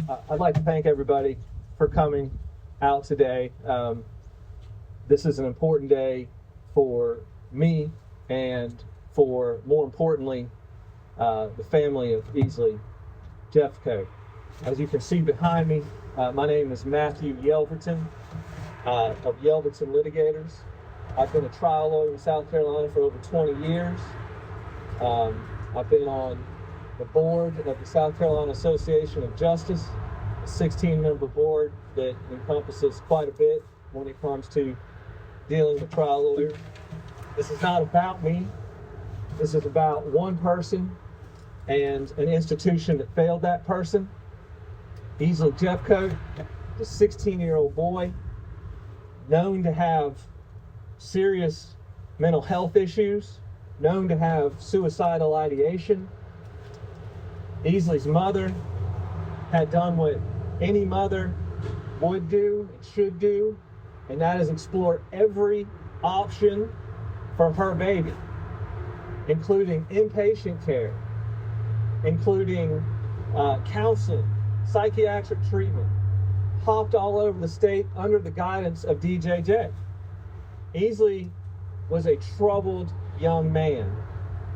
I'd like to thank everybody for coming out today. This is an important day for me and for, more importantly, the family of Easley, Jeffcoat. As you can see behind me, my name is Matthew Yelverton of Yelverton Litigators. I've been a trial lawyer in South Carolina for over 20 years. I've been on the board of the South Carolina Association of Justice, a 16-member board that encompasses quite a bit when it comes to dealing with trial lawyers. This is not about me. This is about one person and an institution that failed that person. Easley Jeffcoat, the 16-year-old boy, known to have serious mental health issues, known to have suicidal ideation. Easley's mother had done what any mother would do and should do, and that is explore every option for her baby, including inpatient care, including counseling, psychiatric treatment, hopped all over the state under the guidance of DJJ. Easley was a troubled young man.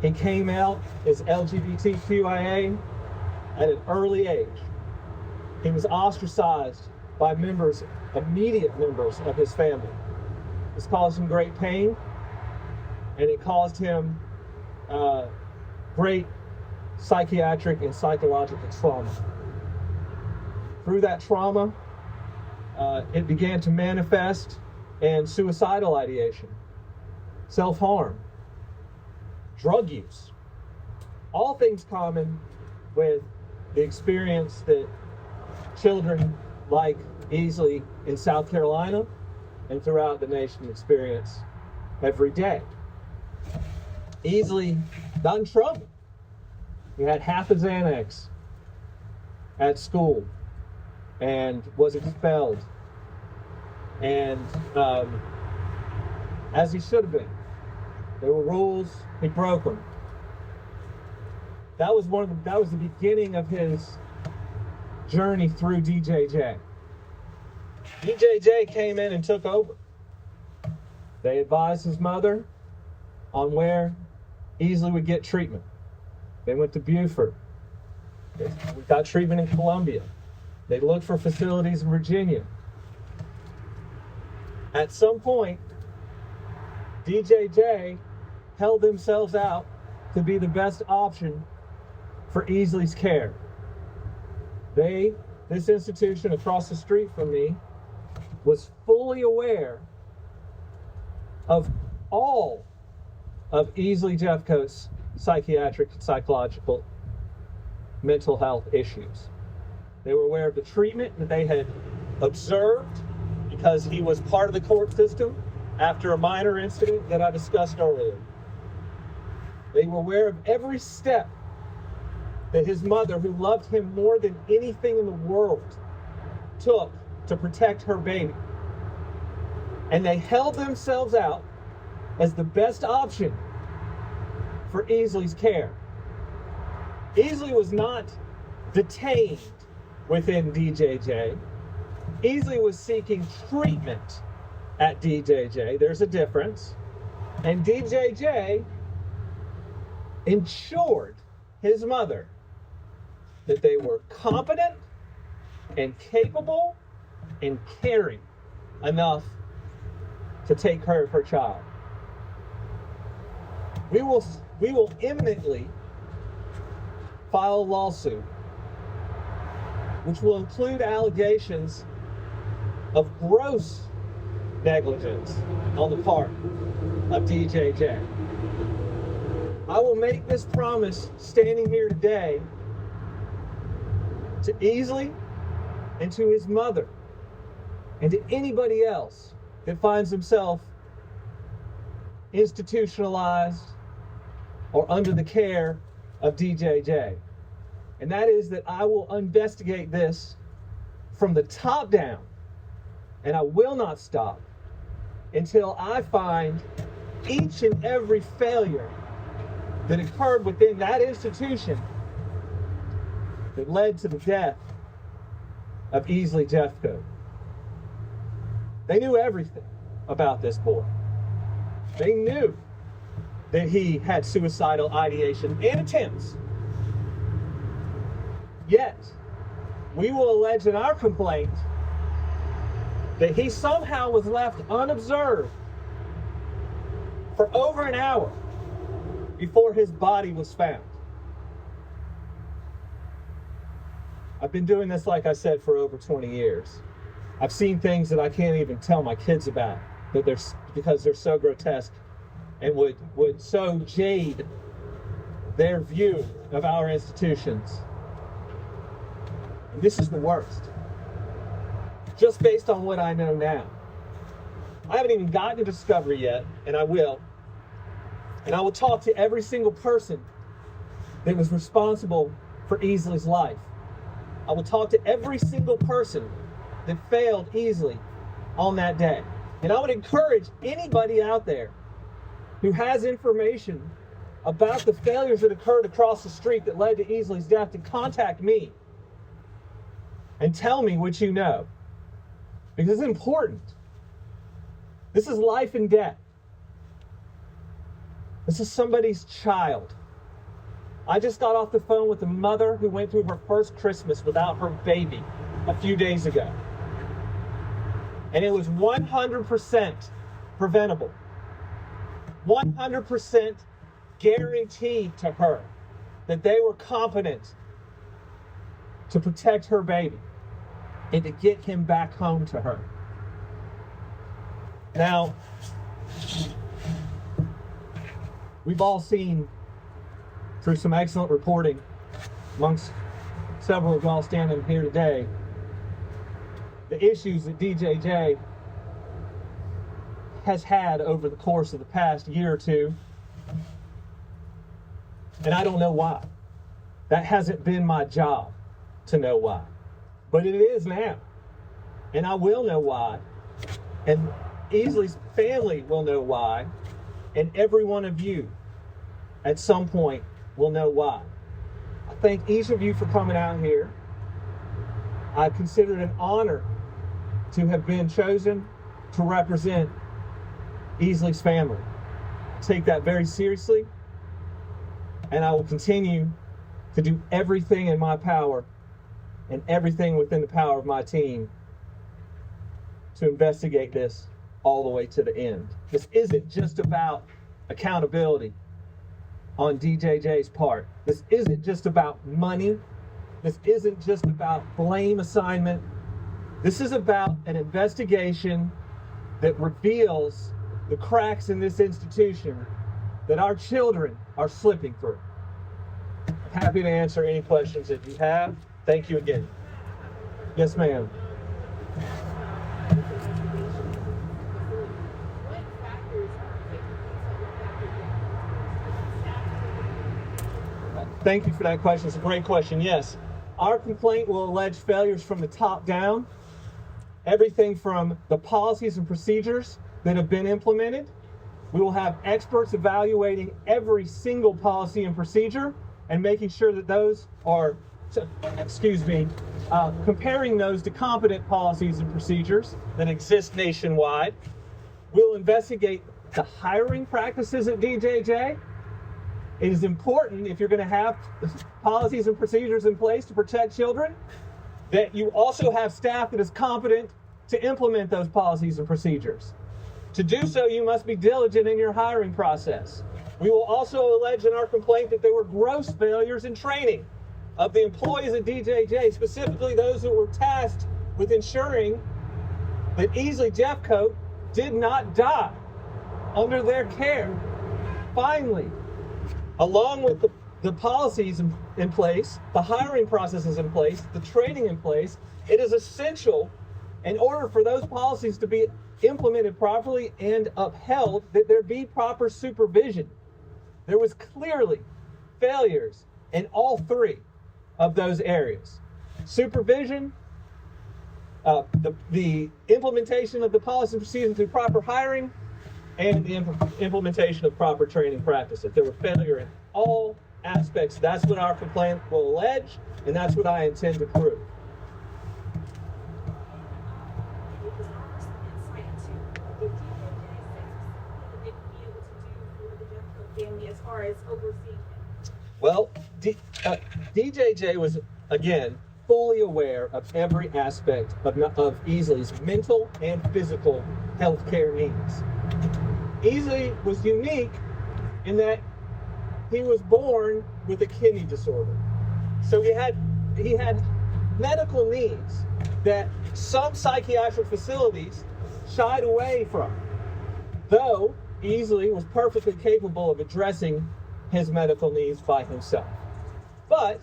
He came out as LGBTQIA at an early age. He was ostracized by immediate members of his family. This caused him great pain, and it caused him great psychiatric and psychological trauma. Through that trauma, it began to manifest in suicidal ideation, self-harm, drug use, all things common with the experience that children like Easley in South Carolina and throughout the nation experience every day. Easley got in trouble. He had half a Xanax at school and was expelled, and as he should have been. There were rules, he broke them. That was the beginning of his journey through DJJ. DJJ came in and took over. They advised his mother on where Easley would get treatment. They went to Beaufort. They got treatment in Columbia. They looked for facilities in Virginia. At some point, DJJ held themselves out to be the best option for Easley's care. This institution across the street from me, was fully aware of all of Easley Jeffcoat's psychiatric and psychological mental health issues. They were aware of the treatment that they had observed because he was part of the court system after a minor incident that I discussed earlier. They were aware of every step that his mother, who loved him more than anything in the world, took to protect her baby. And they held themselves out as the best option for Easley's care. Easley was not detained within DJJ. Easley was seeking treatment at DJJ. There's a difference. And DJJ ensured his mother that they were competent and capable and caring enough to take care of her child. We will imminently file a lawsuit which will include allegations of gross negligence on the part of DJJ. I will make this promise standing here today to Easley and to his mother and to anybody else that finds himself institutionalized or under the care of DJJ. And that is that I will investigate this from the top down, and I will not stop until I find each and every failure that occurred within that institution that led to the death of Easley Jeffcoat. They knew everything about this boy. They knew that he had suicidal ideation and attempts. Yet, we will allege in our complaint that he somehow was left unobserved for over an hour before his body was found. I've been doing this, like I said, for over 20 years. I've seen things that I can't even tell my kids about because they're so grotesque and would so jade their view of our institutions. And this is the worst. Just based on what I know now. I haven't even gotten to discovery yet, and I will. And I will talk to every single person that was responsible for Easley's life. I will talk to every single person that failed Easley on that day. And I would encourage anybody out there who has information about the failures that occurred across the street that led to Easley's death to contact me and tell me what you know. Because it's important. This is life and death. This is somebody's child. I just got off the phone with a mother who went through her first Christmas without her baby a few days ago. And it was 100% preventable. 100% guaranteed to her that they were competent to protect her baby and to get him back home to her. Now, we've all seen through some excellent reporting amongst several of y'all standing here today, the issues that DJJ has had over the course of the past year or two. And I don't know why. That hasn't been my job to know why. But it is now. And I will know why. And Easley's family will know why. And every one of you at some point will know why. I thank each of you for coming out here. I consider it an honor to have been chosen to represent Easley's family. I take that very seriously, and I will continue to do everything in my power and everything within the power of my team to investigate this all the way to the end. This isn't just about accountability on DJJ's part. This isn't just about money. This isn't just about blame assignment. This is about an investigation that reveals the cracks in this institution that our children are slipping through. I'm happy to answer any questions that you have. Thank you again. Yes, ma'am. Thank you for that question. It's a great question. Yes, our complaint will allege failures from the top down. Everything from the policies and procedures that have been implemented. We will have experts evaluating every single policy and procedure and making sure that those are, comparing those to competent policies and procedures that exist nationwide. We'll investigate the hiring practices at DJJ. It is important, if you're going to have policies and procedures in place to protect children, that you also have staff that is competent to implement those policies and procedures. To do so, you must be diligent in your hiring process. We will also allege in our complaint that there were gross failures in training of the employees at DJJ, specifically those who were tasked with ensuring that Easley Jeffcoat did not die under their care. Finally, along with the policies in place, the hiring processes in place, the training in place, it is essential in order for those policies to be implemented properly and upheld that there be proper supervision. There was clearly failures in all three of those areas. Supervision, the implementation of the policy and procedures through proper hiring, and the implementation of proper training practices. There were failure in all aspects. That's what our complaint will allege, and that's what I intend to prove. far as overseeing it? Well, DJJ was, again, fully aware of every aspect of Easley's mental and physical health care needs. Easley was unique in that he was born with a kidney disorder. So he had medical needs that some psychiatric facilities shied away from, though Easley was perfectly capable of addressing his medical needs by himself. But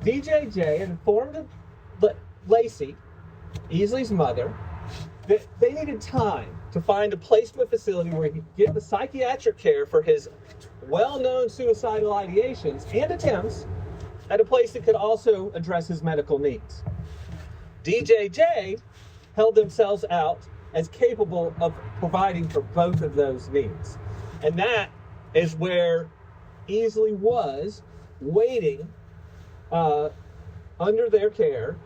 DJJ informed Lacey, Easley's mother, that they needed time to find a placement facility where he could get the psychiatric care for his well-known suicidal ideations and attempts at a place that could also address his medical needs. DJJ held themselves out as capable of providing for both of those needs. And that is where Easley was waiting under their care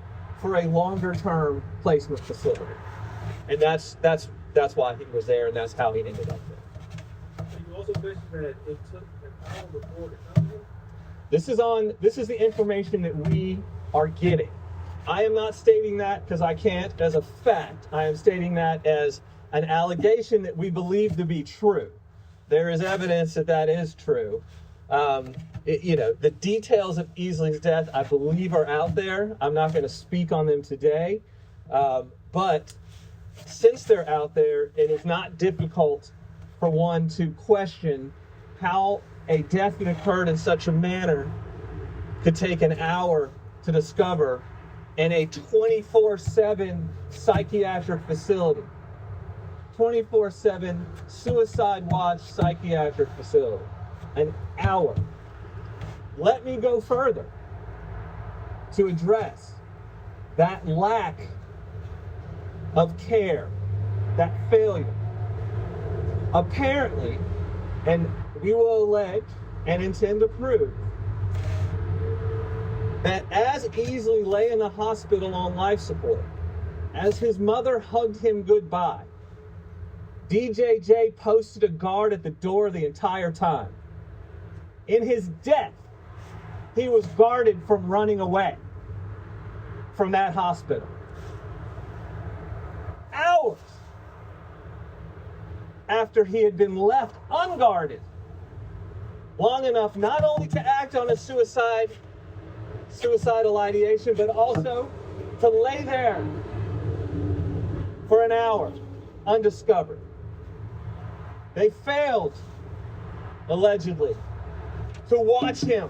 for a longer-term placement facility. And that's why he was there, and that's how he ended up there. You also mentioned that it took an hour before to come in. This is the information that we are getting. I am not stating that because I can't as a fact. I am stating that as an allegation that we believe to be true. There is evidence that that is true. The details of Easley's death, I believe, are out there. I'm not going to speak on them today. But since they're out there, it is not difficult for one to question how a death that occurred in such a manner could take an hour to discover in a 24/7 psychiatric facility. 24/7 suicide watch psychiatric facility. An hour. Let me go further to address that lack of care, that failure. Apparently, and we will allege and intend to prove, that as Easley lay in the hospital on life support, as his mother hugged him goodbye, DJJ posted a guard at the door the entire time. In his death, he was guarded from running away from that hospital. Hours after he had been left unguarded long enough not only to act on a suicidal ideation, but also to lay there for an hour undiscovered. They failed, allegedly, to watch him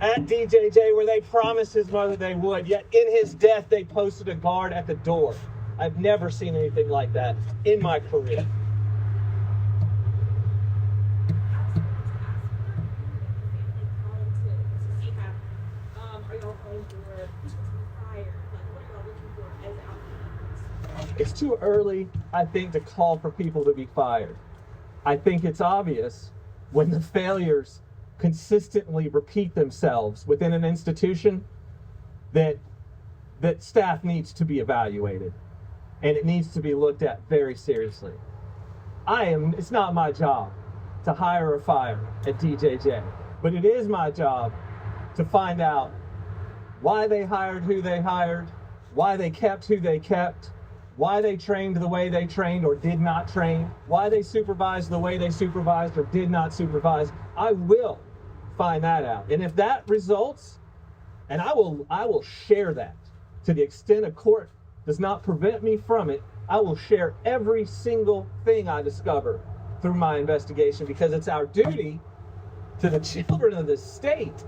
at DJJ where they promised his mother they would, yet in his death they posted a guard at the door. I've never seen anything like that in my career. It's too early, I think, to call for people to be fired. I think it's obvious when the failures consistently repeat themselves within an institution that staff needs to be evaluated and it needs to be looked at very seriously. It's not my job to hire or fire at DJJ, but it is my job to find out why they hired who they hired, why they kept who they kept, why they trained the way they trained or did not train, why they supervised the way they supervised or did not supervise. I will find that out. And if that results, and I will share that to the extent a court does not prevent me from it, I will share every single thing I discover through my investigation, because it's our duty to the children of this state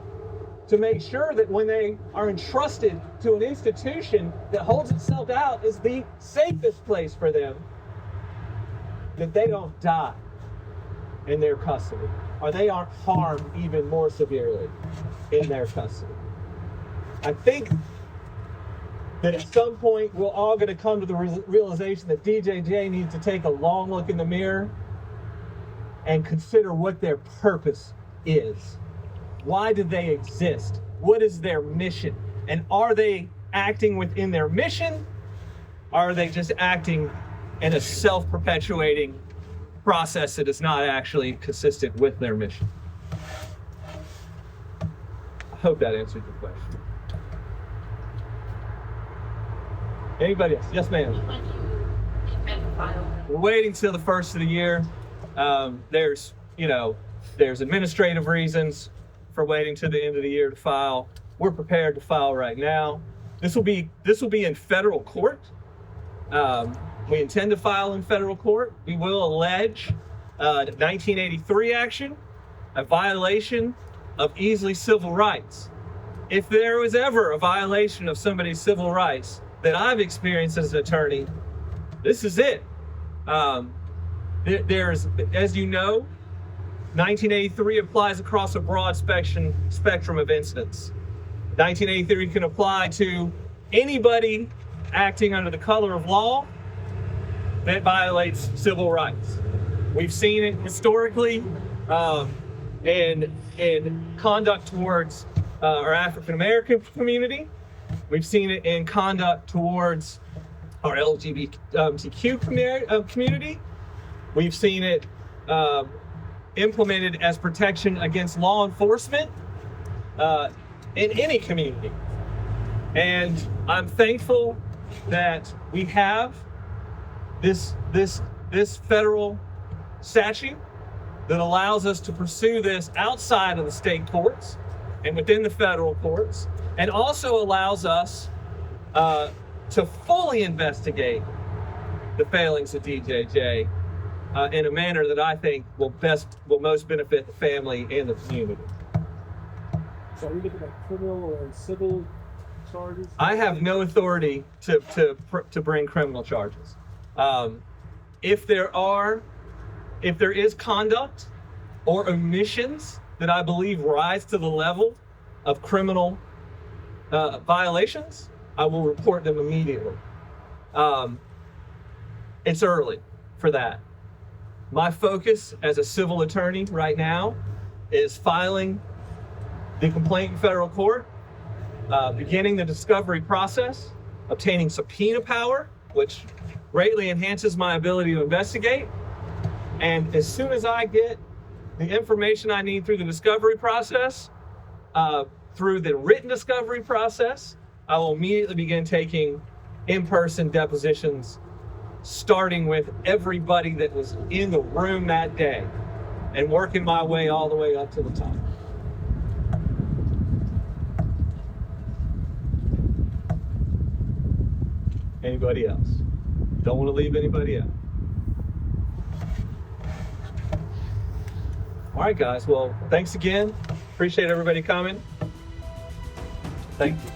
to make sure that when they are entrusted to an institution that holds itself out as the safest place for them, that they don't die in their custody, or they aren't harmed even more severely in their custody. I think that at some point we're all going to come to the realization that DJJ needs to take a long look in the mirror and consider what their purpose is. Why do they exist? What is their mission? And are they acting within their mission? Or are they just acting in a self-perpetuating process that is not actually consistent with their mission? hope that answered your question. Anybody else? Yes, ma'am. When do you intend to file? We're waiting till the first of the year. There's administrative reasons for waiting till the end of the year to file. We're prepared to file right now. This will be in federal court. We intend to file in federal court. We will allege 1983 action, a violation of Easley civil rights. If there was ever a violation of somebody's civil rights that I've experienced as an attorney, this is it. There's, as you know, 1983 applies across a broad spectrum of incidents. 1983 can apply to anybody acting under the color of law that violates civil rights. We've seen it historically in conduct towards our African American community. We've seen it in conduct towards our LGBTQ community. We've seen it implemented as protection against law enforcement in any community. And I'm thankful that we have this federal statute that allows us to pursue this outside of the state courts and within the federal courts, and also allows us to fully investigate the failings of DJJ in a manner that I think will most benefit the family and the community. So are we looking at criminal or civil charges? I have no authority to bring criminal charges. If there is conduct or omissions that I believe rise to the level of criminal violations, I will report them immediately. It's early for that. My focus as a civil attorney right now is filing the complaint in federal court, beginning the discovery process, obtaining subpoena power, which greatly enhances my ability to investigate. And as soon as I get the information I need through the discovery process, through the written discovery process, I will immediately begin taking in-person depositions, starting with everybody that was in the room that day and working my way all the way up to the top. Anybody else? Don't want to leave anybody out. All right, guys. Well, thanks again. Appreciate everybody coming. Thank you.